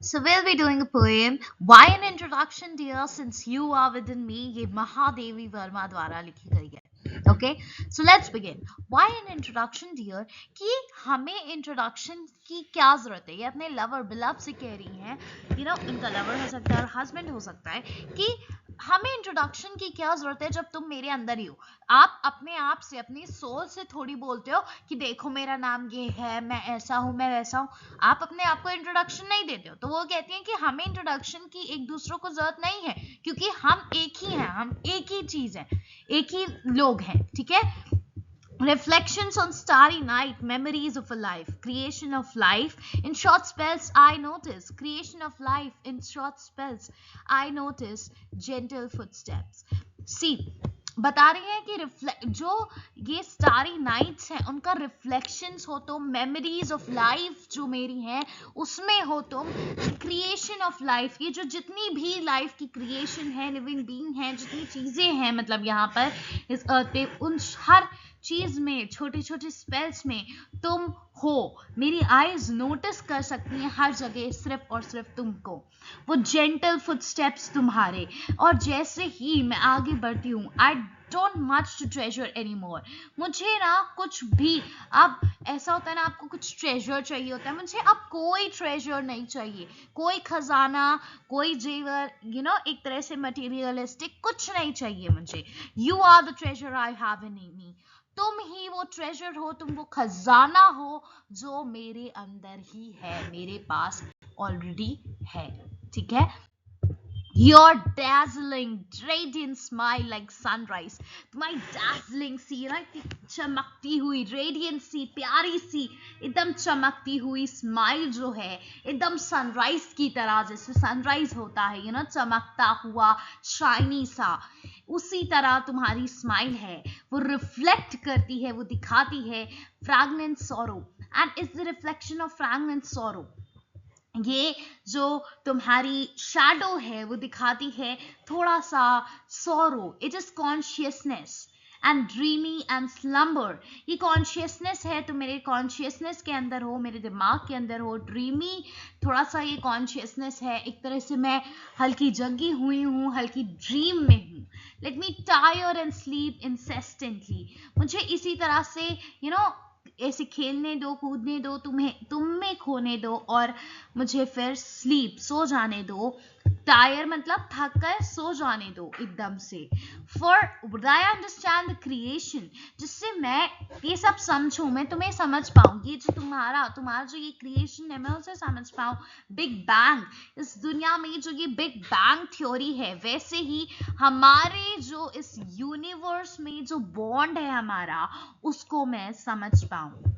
So we'll be doing a poem. Why an introduction, dear? Since you are within me, ये महादेवी वर्मा द्वारा लिखी गई है. Okay, so let's begin. Why an introduction, dear? कि हमें introduction की क्या जरूरत है? ये अपने lover, beloved से कह रही हैं. You know, इनका lover हो सकता है और husband हो सकता है कि हमें इंट्रोडक्शन की क्या जरूरत है जब तुम मेरे अंदर ही हो. आप अपने आप से, अपनी सोल से थोड़ी बोलते हो कि देखो मेरा नाम ये है, मैं ऐसा हूं, मैं वैसा हूं. आप अपने आप को इंट्रोडक्शन नहीं देते हो. तो वो कहती हैं कि हमें इंट्रोडक्शन की एक दूसरों को जरूरत नहीं है क्योंकि हम एक ही हैं, हम एक ही चीज है, एक ही लोग हैं. ठीक है. Reflections on starry night, memories of a life, creation of life in short spells. I notice creation of life in short spells. I notice gentle footsteps. See, बता रही है कि जो ये स्टारी नाइट्स हैं उनका रिफ्लेक्शंस हो तुम, मेमोरीज ऑफ लाइफ जो मेरी हैं उसमें हो तुम, क्रिएशन ऑफ लाइफ, ये जो जितनी भी लाइफ की क्रिएशन है, लिविंग बीइंग है, जितनी चीजें हैं मतलब यहाँ पर इस अर्थ पे, उन हर चीज में, छोटे छोटे स्पेल्स में तुम हो. मेरी आईज नोटिस कर सकती हैं हर जगह सिर्फ और सिर्फ तुमको, वो जेंटल फुटस्टेप्स तुम्हारे. और जैसे ही मैं आगे बढ़ती हूँ, I don't much to treasure anymore. मुझे ना कुछ भी अब ऐसा होता है ना, आपको कुछ ट्रेजर चाहिए होता है, मुझे अब कोई ट्रेजर नहीं चाहिए, कोई खजाना, कोई जेवर, यू नो, एक तरह से मटेरियलिस्टिक कुछ नहीं चाहिए मुझे. You are the treasure I have in me. तुम ही वो ट्रेजर हो, तुम वो खजाना हो जो मेरे अंदर ही है, मेरे पास ऑलरेडी है. ठीक है. Your dazzling, radiant smile like sunrise. तुम्हारी dazzling सी ना, चमकती हुई, radiant सी, प्यारी सी, एकदम चमकती हुई स्माइल जो है, एकदम सनराइज की तरह, जैसे सनराइज होता है, यू नो, चमकता हुआ, शाइनी सा, उसी तरह तुम्हारी स्माइल है. वो रिफ्लेक्ट करती है, वो दिखाती है fragrant sorrow. And is the reflection of fragrant sorrow. ये जो तुम्हारी शैडो है वो दिखाती है थोड़ा सा sorrow. It is consciousness and dreamy and slumber. ये कॉन्शियसनेस है, तो मेरे कॉन्शियसनेस के अंदर हो, मेरे दिमाग के अंदर हो. ड्रीमी थोड़ा सा ये कॉन्शियसनेस है, एक तरह से मैं हल्की जगी हुई हूँ, हल्की ड्रीम में हूँ. Let me tire and sleep incessantly. मुझे इसी तरह से, यू नो, ऐसे खेलने दो, कूदने दो, तुम में खोने दो और मुझे फिर स्लीप, सो जाने दो. टायर मतलब थक कर सो जाने दो एकदम से. For I understand the creation, जिससे मैं ये सब समझूं, मैं तुम्हें समझ पाऊं, ये जो तुम्हारा जो ये क्रिएशन है, मैं उसे समझ पाऊं. बिग बैंग, इस दुनिया में जो ये बिग बैंग थ्योरी है, वैसे ही हमारे जो इस यूनिवर्स में जो बॉन्ड है हमारा, उसको मैं समझ पाऊं.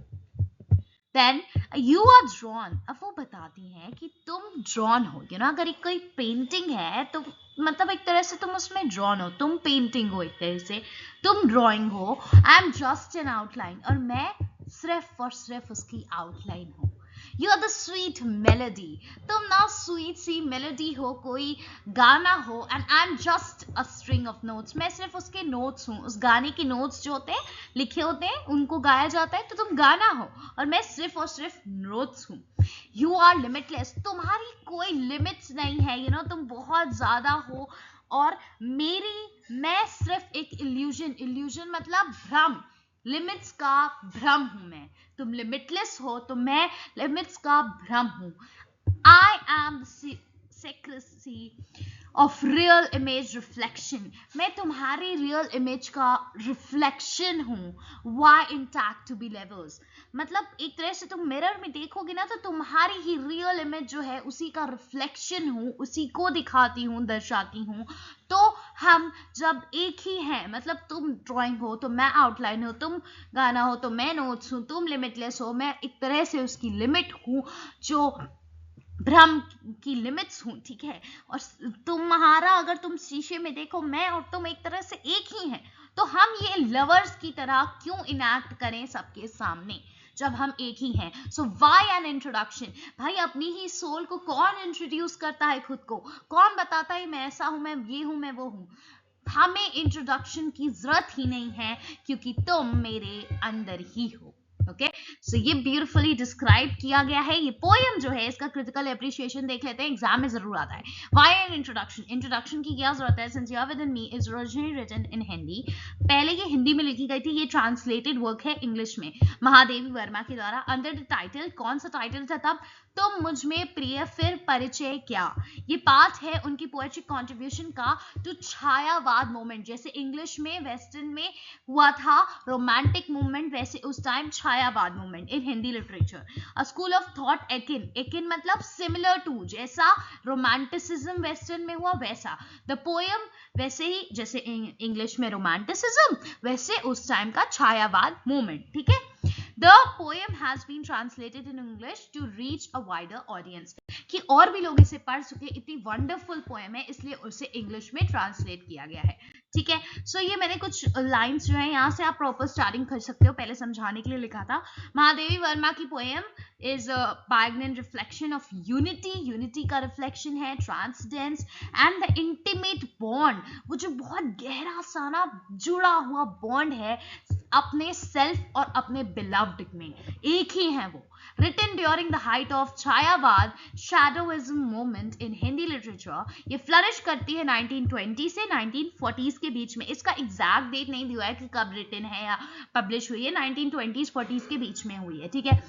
Then you are drawn. अब वो बताती हैं कि तुम drawn हो, you know, अगर एक कोई पेंटिंग है तो मतलब एक तरह से तुम उसमें drawn हो, तुम पेंटिंग हो, एक तरह से तुम ड्राइंग हो. I am just an outline, और मैं सिर्फ और सिर्फ उसकी आउटलाइन हूँ. You are the sweet melody. तुम ना स्वीट सी मेलोडी हो, कोई गाना हो, and I am just a string of notes. मैं सिर्फ उसके नोट्स हूँ, उस गाने के नोट्स जो होते हैं, लिखे होते हैं, उनको गाया जाता है, तो तुम गाना हो और मैं सिर्फ और सिर्फ नोट्स हूँ. You are limitless. तुम्हारी कोई लिमिट्स नहीं है, यू नो, तुम बहुत ज्यादा हो और मैं सिर्फ एक इल्यूजन मतलब भ्रम, लिमिट्स का भ्रम हूं मैं. तुम लिमिटलेस हो तो मैं लिमिट्स का भ्रम हूं. I am secrecy of real image reflection. मैं तुम्हारी रियल इमेज का रिफ्लेक्शन हूँ. Why intact to be levels. मतलब एक तरह से तुम मिरर में देखोगे ना, तो तुम्हारी ही रियल इमेज जो है उसी का रिफ्लेक्शन हूँ, उसी को दिखाती हूँ, दर्शाती हूँ. तो हम जब एक ही हैं, मतलब तुम ड्राइंग हो तो मैं आउटलाइन हूँ, तुम गाना हो तो मैं नोट्स हूँ, तुम लिमिटलेस हो, मैं एक तरह से उसकी लिमिट हूँ, जो भ्रम की लिमिट्स हूं. ठीक है. और तुम्हारा, अगर तुम शीशे में देखो, मैं और तुम एक तरह से एक ही हैं, तो हम ये लवर्स की तरह क्यों इनैक्ट करें सबके सामने जब हम एक ही हैं. So why an introduction. भाई अपनी ही सोल को कौन इंट्रोड्यूस करता है, खुद को कौन बताता है मैं ऐसा हूं, मैं ये हूं, मैं वो हूं. हमें इंट्रोडक्शन की जरूरत ही नहीं है क्योंकि तुम मेरे अंदर ही हो. ओके सो ये ब्यूटिफुली डिस्क्राइब किया गया है। ये पोएम जो है इसका क्रिटिकल एप्रिसिएशन देख लेते हैं, एग्जाम में जरूर आता है। व्हाई एन इंट्रोडक्शन, इंट्रोडक्शन की क्या जरूरत है? Since you are with me is originally written in Hindi, पहले ये हिंदी में लिखी गई थी, ये ट्रांसलेटेड वर्क है इंग्लिश में महादेवी वर्मा के द्वारा अंडर द टाइटल, कौन सा टाइटल था तब? तुम मुझ में प्रिय फिर परिचय क्या। ये पार्ट है उनकी पोएट्रिक कॉन्ट्रीब्यूशन का टू छायावाद मूवमेंट। जैसे इंग्लिश में वेस्टर्न में हुआ था रोमांटिक मूवमेंट, वैसे उस time Chhayavad movement in Hindi literature. A school of thought Eakin, Eakin मतलब सिमिलर टू, जैसा रोमांटिसिज्म वेस्टर्न में हुआ वैसा। द पोएम वैसे ही जैसे इंग्लिश में रोमांटिसिज्म, वैसे उस टाइम का छायावाद मूवमेंट। ठीक है, The poem has been translated in English to reach a wider audience. कि और भी लोग इसे पढ़ सके, इतनी वंडरफुल पोएम है, इसलिए उसे इंग्लिश में ट्रांसलेट किया गया है। ठीक है, सो ये मैंने कुछ लाइंस जो है यहाँ से आप प्रॉपर स्टार्टिंग कर सकते हो, पहले समझाने के लिए लिखा था। महादेवी वर्मा की poem is a poignant reflection of unity, unity का रिफ्लेक्शन है, ट्रांसडेंस एंड द इंटीमेट बॉन्ड, वो जो बहुत गहरा सा ना जुड़ा हुआ बॉन्ड है अपने सेल्फ और अपने बिलव्ड में, एक ही है वो। Written during the height of Chhayavad shadowism movement in Hindi literature, ये फ्लरिश करती है 1920 से 1940s के बीच में। इसका एग्जैक्ट डेट नहीं दिया है कि कब रिटन है या पब्लिश हुई है, 1920s 40s के बीच में हुई है। ठीक है,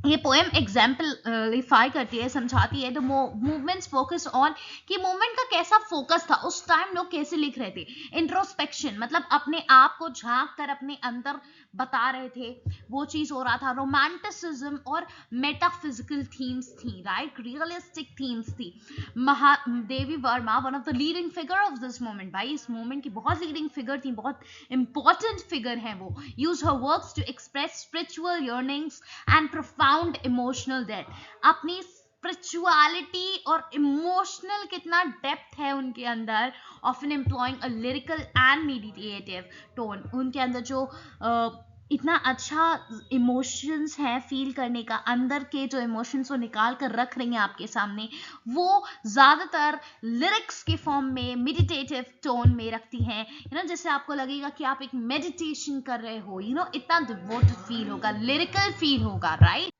ये पोएम एग्जाम्पलिफाई करती है, समझाती है द मूवमेंट्स फोकस ऑन, कि मूवमेंट का कैसा फोकस था उस टाइम, लोग कैसे लिख रहे थे। इंट्रोस्पेक्शन मतलब अपने आप को झांक कर अपने अंदर बता रहे थे, वो चीज हो रहा था। रोमांटिसिज्म और मेटाफिजिकल थीम्स थी, राइट, रियलिस्टिक थीम्स थी। Mahadevi Verma one of the leading figure of this movement, भाई इस मूवमेंट की बहुत लीडिंग फिगर थी, बहुत इंपॉर्टेंट फिगर है वो। Use her works to express spiritual yearnings एंड profound emotional depth, अपनी स्पिरिचुअलिटी और इमोशनल कितना डेप्थ है उनके अंदर, often employing a lyrical and meditative tone, उनके अंदर जो इतना अच्छा इमोशंस हैं फील करने का, अंदर के जो इमोशंस वो निकाल कर रख रही हैं आपके सामने, वो ज्यादातर लिरिक्स के फॉर्म में मेडिटेटिव टोन में रखती हैं। जैसे आपको लगेगा कि आप एक मेडिटेशन कर रहे हो, इतना डिवोटेड फील होगा, लिरिकल फील होगा, राइट।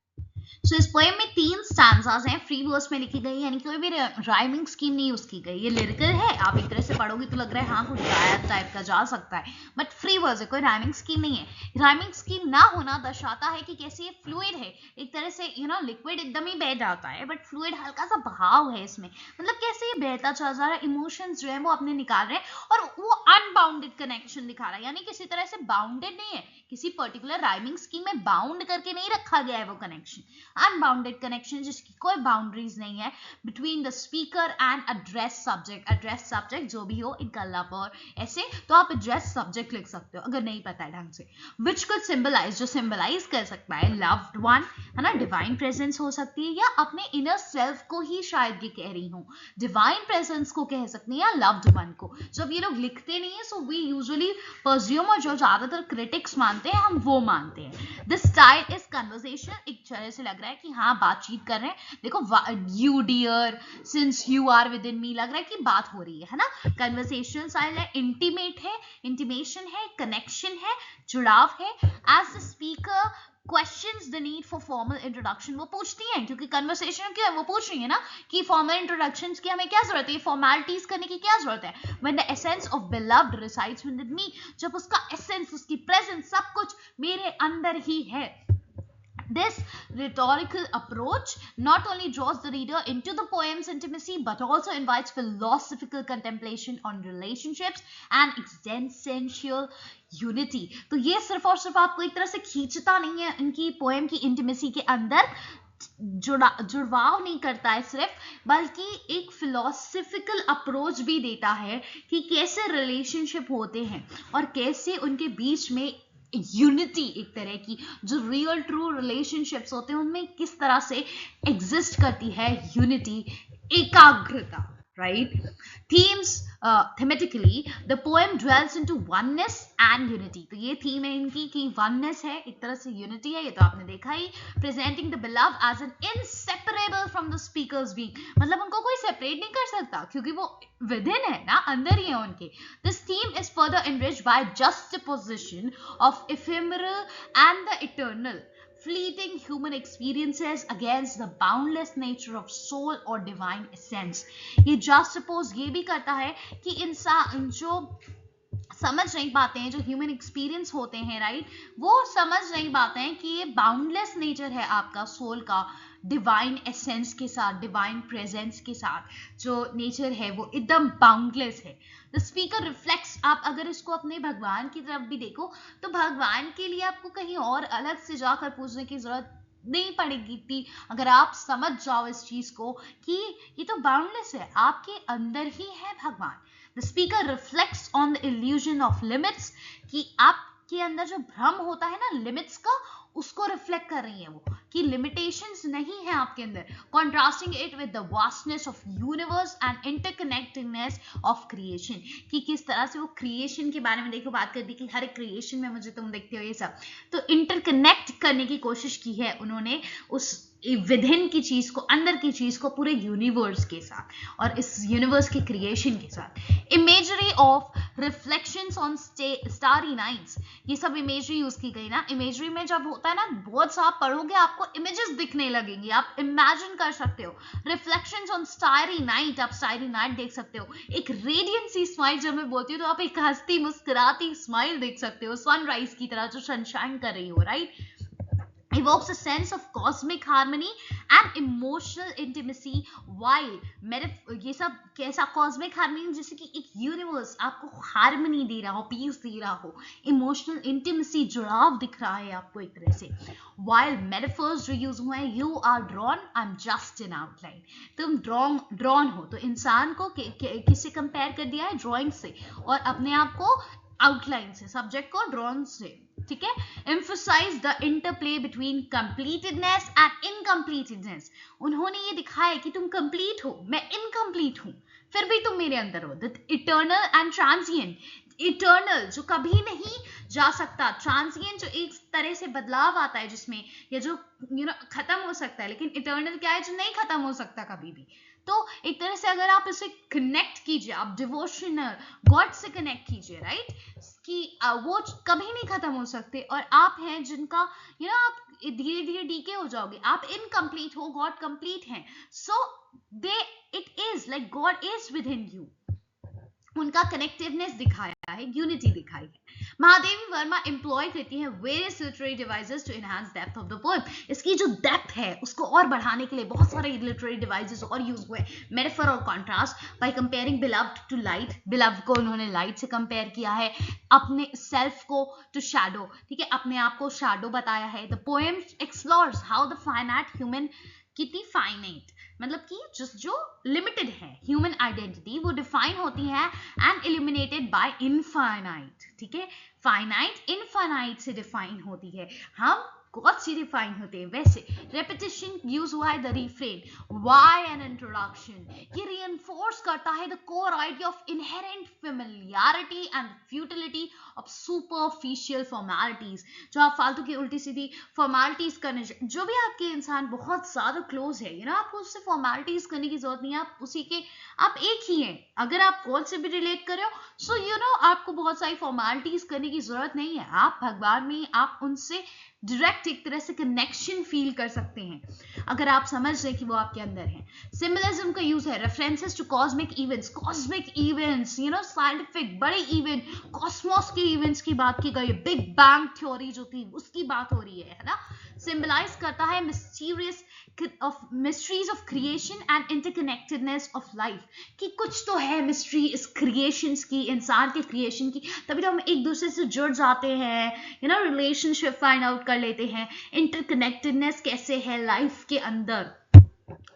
सो इस पोएम में 3 स्टैंजास हैं, फ्री वर्स में लिखी गई, यानी कोई भी राइमिंग स्कीम नहीं यूज की गई। ये लिरिकल है, आप एक तरह से पढ़ोगे तो लग रहा है हाँ कुछ गायब टाइप का जा सकता है, बट फ्री वर्स है, कोई राइमिंग स्कीम नहीं है। राइमिंग स्कीम ना होना दर्शाता है कि कैसे ये फ्लूइड है, एक तरह से लिक्विड एकदम ही बह जाता है, बट फ्लूइड हल्का सा बहाव है इसमें, मतलब कैसे ये बहता चल जा रहा है, इमोशंस जो है वो अपने निकाल रहे हैं, और वो अनबाउंडेड कनेक्शन दिखा रहा है, यानी किसी तरह से बाउंडेड नहीं है, किसी पर्टिकुलर राइमिंग स्कीम में बाउंड करके नहीं रखा गया है वो कनेक्शन, अनबाउंडेड कनेक्शन जिसकी कोई बाउंड्रीज नहीं है between the speaker and address subject. Address subject जो भी हो, इनका लवर ऐसे, तो आप एड्रेस सब्जेक्ट लिख सकते हो अगर नहीं पता है ढंग से। विच कुड सिंबलाइज, जो सिंबलाइज कर सकता है लव्ड वन, है ना, डिवाइन प्रेजेंस हो सकती है, या अपने इनर सेल्फ को ही शायद ये कह रही हूँ, डिवाइन प्रेजेंस को कह सकती है, या लव्ड वन को। जब ये लोग लिखते नहीं है, सो वी यूजुअली परज्यूम, और जो ज्यादातर क्रिटिक्स मानते हैं हम वो मानते हैं। दिस स्टाइल इज कन्वर्सेशन, एक तरह से लग रहा है कि हाँ बातचीत कर रहे हैं, देखो you dear, since you are within me, लग रहा है कि बात हो रही है ना। कन्वर्सेशन स्टाइल है, इंटीमेट है, इंटीमेशन है, कनेक्शन है, जुड़ाव है। As the speaker questions the need for formal introduction, वो पूछती हैं, क्योंकि कन्वर्सेशन क्यों है, वो पूछ रही है ना कि फॉर्मल इंट्रोडक्शंस की हमें क्या जरूरत है, फॉर्मेलिटीज करने की क्या जरूरत है। when the essence of beloved resides within me, जब उसका एसेंस, उसकी प्रेजेंस, सब कुछ मेरे अंदर ही है। This rhetorical approach not only draws the reader into the poem's intimacy but also invites philosophical contemplation on relationships and existential unity. तो ये सिर्फ और सिर्फ आपको एक तरह से खींचता नहीं है इनकी पोएम की इंटीमेसी के अंदर, जुड़वाव नहीं करता है सिर्फ, बल्कि एक फिलोसफिकल अप्रोच भी देता है कि कैसे रिलेशनशिप होते हैं और कैसे उनके बीच में यूनिटी, एक तरह की जो रियल ट्रू रिलेशनशिप्स होते हैं उनमें किस तरह से एग्जिस्ट करती है यूनिटी, एकाग्रता। right? Themes, thematically the poem dwells into oneness and unity. तो ये theme है इनकी कि oneness है, एक तरह से unity है, ये तो आपने देखा ही. Presenting the beloved as an inseparable from the speaker's being. मतलब उनको कोई separate नहीं कर सकता क्योंकि वो within है ना, अंदर ही है उनके. This theme is further enriched by juxtaposition of ephemeral and the eternal, fleeting human experiences against the boundless nature of soul or divine essence. ये juxtapose ये भी करता है कि इंसान जो समझ नहीं पाते हैं, जो ह्यूमन एक्सपीरियंस होते हैं, राइट, वो समझ नहीं पाते हैं कि ये बाउंडलेस नेचर है आपका सोल का डिवाइन एसेंस के साथ, डिवाइन प्रेजेंस के साथ. जो नेचर है वो एकदम बाउंडलेस है. द स्पीकर रिफ्लेक्ट्स, आप अगर इसको अपने भगवान की तरफ भी देखो तो भगवान के लिए आपको कहीं और अलग से जाकर पूछने की जरूरत नहीं पड़ेगी इतनी, अगर आप समझ जाओ इस चीज को कि ये तो बाउंडलेस है, आपके अंदर ही है भगवान. The speaker reflects on the illusion of limits, कि आपके अंदर जो भ्रम होता है ना लिमिट्स का, उसको रिफ्लेक्ट कर रही है वो, कि लिमिटेशंस नहीं है आपके अंदर. Contrasting it with the vastness of universe and interconnectedness of creation, कि किस तरह से वो क्रिएशन के बारे में देखो बात कर दी कि हर एक क्रिएशन में मुझे तुम देखते हो ये सब, तो इंटरकनेक्ट करने की कोशिश की है उन्होंने उस विदिन की चीज को, अंदर की चीज को पूरे यूनिवर्स के साथ और इस यूनिवर्स के क्रिएशन के साथ. Imagery of reflections on starry nights, ये सब इमेजरी यूज की गई ना. इमेजरी में जब होता है ना, बहुत सा आप पढ़ोगे आपको इमेजेस दिखने लगेंगी, आप इमेजिन कर सकते हो. रिफ्लेक्शंस ऑन स्टारी नाइट, आप स्टारी नाइट देख सकते हो. एक रेडियंट सी स्माइल जब मैं बोलती हूँ तो आप एक हंसती मुस्कुराती स्माइल देख सकते हो, सनराइज की तरह जो सनशाइन कर रही हो, right. Evokes a sense of cosmic harmony and emotional intimacy while ये सब कैसा cosmic harmony, जैसे कि एक यूनिवर्स आपको हार्मनी दे रहा हो, पीस दे रहा हो, इमोशनल इंटिमेसी, जुड़ाव दिख रहा है आपको एक तरह से. while metaphors जो यूज हुए हैं, you are drawn, I'm just an outline, तुम ड्रॉन हो, तो इंसान को किससे कंपेयर कर दिया है, ड्रॉइंग से, और अपने आप को आउटलाइन से, सब्जेक्ट को ड्रॉन से, ठीक है. Emphasise the interplay between completedness and incompletedness, उन्होंने ये दिखाया कि तुम कंप्लीट हो, मैं इनकम्प्लीट हूं, फिर भी तुम मेरे अंदर हो. The eternal and transient, eternal जो कभी नहीं जा सकता, ट्रांजिएंट जो एक तरह से बदलाव आता है जिसमें, या जो खत्म हो सकता है, लेकिन इटर्नल क्या है, जो नहीं खत्म हो सकता कभी भी. तो एक तरह से अगर आप इसे कनेक्ट कीजिए, आप डिवोशनल गॉड से कनेक्ट कीजिए, राइट, कि वो कभी नहीं खत्म हो सकते, और आप हैं जिनका आप धीरे धीरे डीके हो जाओगे, आप इनकम्प्लीट हो, गॉड कंप्लीट है. So they it is like God is within you, उनका कनेक्टिवनेस दिखाया है, यूनिटी दिखाई है. महादेवी वर्मा एम्प्लॉय करती है various literary devices to enhance depth of the poem. इसकी जो डेप्थ है उसको और बढ़ाने के लिए बहुत सारे लिटरेरी डिवाइसेस और यूज हुए. मेटाफर और contrast by comparing beloved to light, beloved को उन्होंने लाइट से कंपेयर किया है, अपने सेल्फ को टू शैडो, ठीक है, अपने आप को शैडो बताया है. The poem explores how the finite human, कितनी फाइनाइट मतलब कि जो लिमिटेड है ह्यूमन आइडेंटिटी, वो डिफाइन होती है एंड इल्यूमिनेटेड बाय इनफाइनाइट, ठीक है. फाइनाइट इनफाइनाइट से डिफाइन होती है, हम गॉड से डिफाइन होते हैं. वैसे रेपिटेशन यूज हुआ है, the refrain, why an introduction, ये रिइंफोर्स करता है the core idea of inherent familiarity and futility of superficial formalities. जो आप फालतू की उल्टी सीधी फॉर्मेलिटीज करने, जो भी आपके इंसान बहुत ज्यादा क्लोज है, आपको उससे फॉर्मेलिटीज करने की जरूरत नहीं है, आप उसी के, आप एक ही हैं. अगर आप गॉड से भी रिलेट कर रहे हो, सो आपको बहुत सारी फॉर्मेलिटीज करने की जरूरत नहीं है. आप भगवान में, आप उनसे डायरेक्ट एक तरह से कनेक्शन फील कर सकते हैं अगर आप समझ रहे कि वो आपके अंदर है. सिंबलिज्म का यूज है, references to cosmic events, scientific बड़े इवेंट, कॉस्मोस के इवेंट्स की बात की गई, बिग बैंग थ्योरी जो थी उसकी बात हो रही है ना. सिंबलाइज करता है mysteries of creation and interconnectedness of life, कि कुछ तो है मिस्ट्री इस क्रिएशंस की, इंसान के क्रिएशन की, तभी तो हम एक दूसरे से जुड़ जाते हैं, रिलेशनशिप फाइंड आउट कर लेते हैं. इंटरकनेक्टेडनेस कैसे है लाइफ के अंदर,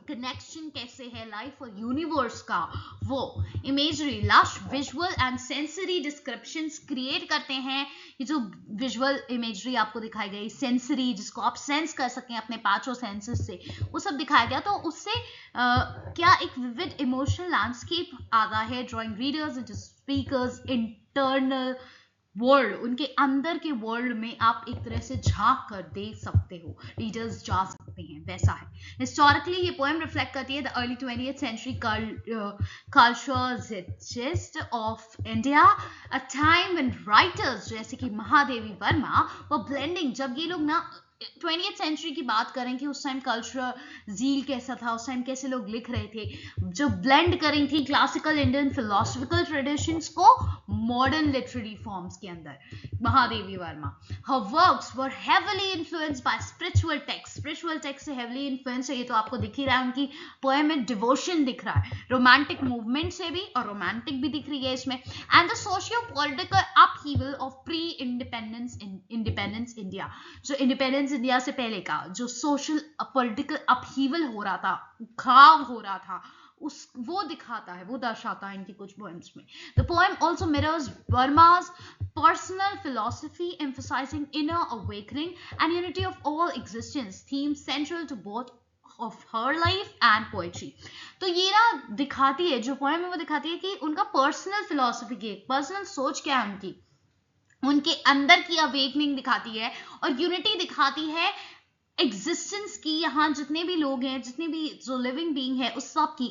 कनेक्शन कैसे है लाइफ और यूनिवर्स का, वो imagery, lush, visual and sensory descriptions create करते हैं. ये जो विजुअल इमेजरी आपको दिखाई गई, सेंसरी जिसको आप सेंस कर सकें अपने पांचों सेंसेस से, वो सब दिखाया गया. तो उससे क्या एक विविड इमोशनल लैंडस्केप आता है, drawing readers into speakers internal world, उनके अंदर के वर्ल्ड में आप एक तरह से झांक कर देख सकते हो, रीडर्स जा सकते हैं, वैसा है। हिस्टोरिकली ये पोएम रिफ्लेक्ट करती है the early 20th century culture gist of India, a time when writers जैसे कि महादेवी वर्मा वो ब्लेंडिंग, जब ये लोग ना 20th सेंचुरी की बात करें कि उस टाइम कल्चरल जील कैसा था, उस टाइम कैसे लोग लिख रहे थे, जो ब्लेंड करी थी क्लासिकल इंडियन फिलोसफिकल ट्रेडिशंस को मॉडर्न लिटरेरी फॉर्म्स के अंदर, Mahadevi Verma. her works were heavily influenced by spiritual text से heavily influenced है, ये तो आपको दिख ही रहा है, उनकी पोएम में डिवोशन दिख रहा है, रोमांटिक मूवमेंट से भी, और रोमांटिक भी दिख रही है इसमें, and the socio political upheaval of pre independence India, जो इंडिपेंडेंस इंडिया से पहले का जो सोशल पॉलिटिकल अपहीवल हो रहा था, उखाव हो रहा था, उस वो दिखाता है, वो दर्शाता है इनकी कुछ पोएम्स में। The poem also mirrors Verma's personal philosophy emphasizing inner awakening and unity of all existence, themes central to both of her life and poetry। तो ये ना दिखाती है, जो पोएम है वो दिखाती है कि उनका पर्सनल फिलोसफी की, पर्सनल सोच क्या है उनकी, उनके अंदर की अवेकनिंग दिखाती है, और यूनिटी दिखाती है एग्जिस्टेंस की, यहाँ जितने भी लोग हैं, जितने भी जो लिविंग बीइंग है, उस सब की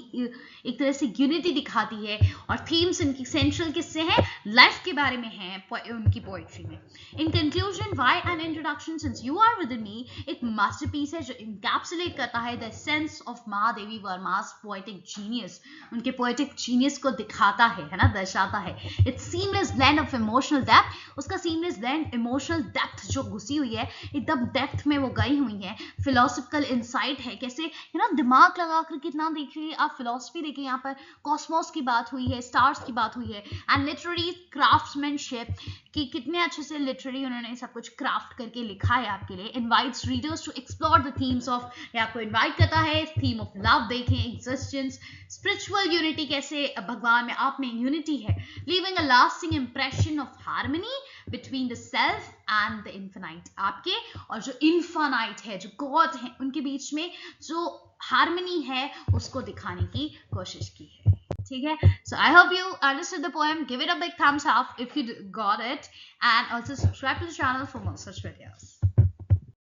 एक तरह से यूनिटी दिखाती है, और थीम्स इनकी सेंट्रल किससे हैं, लाइफ के बारे में है उनकी पोएट्री में। In conclusion, why an introduction since you are with me एक मास्टरपीस है जो इनकैप्सुलेट करता है the sense of Mahadevi Verma's poetic genius, उनके पोएटिक जीनियस को दिखाता है ना, दर्शाता है। It's seamless blend of emotional depth, उसका सीमलेस ब्लेंड इमोशनल डेप्थ जो घुसी हुई है, एकदम डेप्थ में वो गई हुई है, फिलोसफिकल इंसाइट है, कैसे है ना, दिमाग लगाकर कितना देखिए आप, फिलोसफी देखिए, यहाँ पर कॉस्मोस की बात हुई है, स्टार्स की बात हुई है, एंड लिटरेरी क्राफ्ट्समैनशिप कि कितने अच्छे से लिटरेरी उन्होंने सब कुछ क्राफ्ट करके लिखा है आपके लिए। Invites readers to explore the themes of, ये आपको इनवाइट करता है थीम ऑफ लव देखें, एग्जिस्टेंस, स्पिरिचुअल यूनिटी, कैसे भगवान में आप में यूनिटी है, leaving a lasting impression of harmony between the self and the infinite, आपके और जो इन्फिनाइट है, जो गॉड है, उनके बीच में जो हार्मनी है, उसको दिखाने की कोशिश की है। ठीक है, so I hope you understood the poem. Give it a big thumbs up if you got it, and also subscribe to the channel for more such videos.